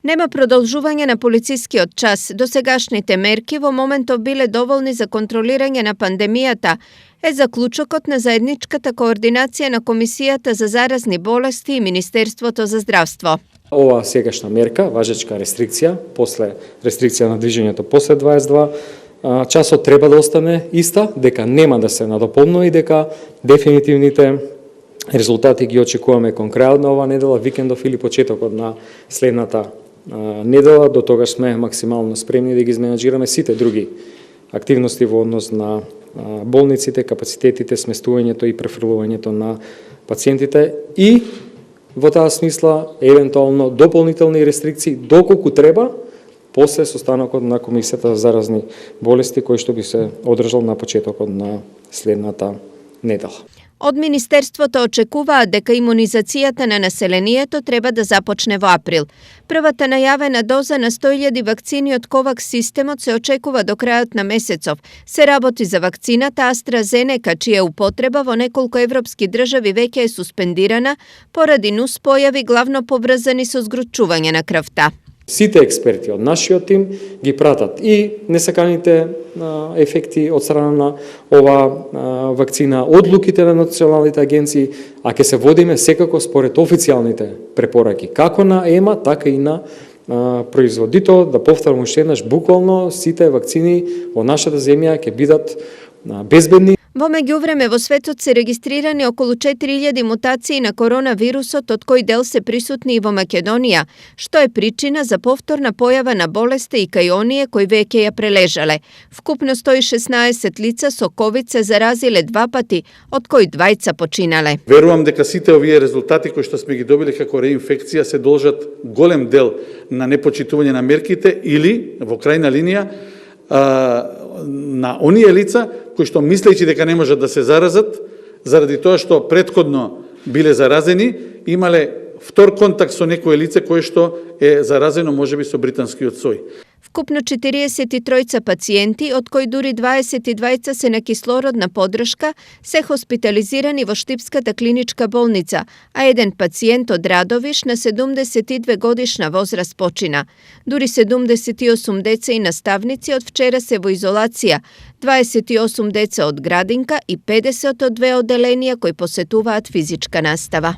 Нема продолжување на полицискиот час. Досегашните мерки во моментов биле доволни за контролирање на пандемијата, е заклучокот на заедничката координација на Комисијата за заразни болести и Министерството за здравство. Ова сегашна мерка, важечка рестрикција, после рестрикција на движењето после 22 часот треба да остане иста, дека нема да се надополнува и дека дефинитивните резултати ги очекуваме кон крајот на оваа недела, викендов или почетокот на следната недела. До тогаш сме максимално спремни да ги изменаџираме сите други активности во однос на болниците, капацитетите, сместувањето и префрлувањето на пациентите и во таа смисла евентуално дополнителни рестрикции доколку треба после состанокот на Комисијата за заразни болести кој што би се одржал на почетокот на следната недела. Од Министерството очекуваат дека имунизацијата на населението треба да започне во април. Првата најавена доза на 100.000 вакцини од Ковакс системот се очекува до крајот на месецов. Се работи за вакцината AstraZeneca, чија употреба во неколку европски држави веќе е суспендирана поради нуспојави главно поврзани со згручување на крвта. Сите експерти од нашиот тим ги пратат и несаканите ефекти од страна на ова вакцина, одлуките на националните агенции, а ќе се водиме секако според официјалните препораки, како на ЕМА, така и на производителот. Да повторам уште еднаш, буквално сите вакцини во нашата земја ќе бидат безбедни. Во меѓувреме во светот се регистрирани околу 4.000 мутации на коронавирусот, од кои дел се присутни и во Македонија, што е причина за повторна појава на болеста и кај оние кои веќе ја прележале. Вкупно 116 лица со ковид се заразиле 2 пати, од кои 2 починале. Верувам дека сите овие резултати кои што сме ги добиле како реинфекција се должат голем дел на непочитување на мерките или во крајна линија на оние лица кои што мислејќи дека не можат да се заразат, заради тоа што претходно биле заразени, имале втор контакт со некое лице кое што е заразено можеби со британскиот сој. Вкупно 43 пациенти, од кои дури 22 се на кислородна подршка, се хоспитализирани во Штипската клиничка болница, а еден пациент од Радовиш на 72 годишна возраст почина. Дури 78 деца и наставници од вчера се во изолација, 28 деца од градинка и 50 од 2 одделенија кои посетуваат физичка настава.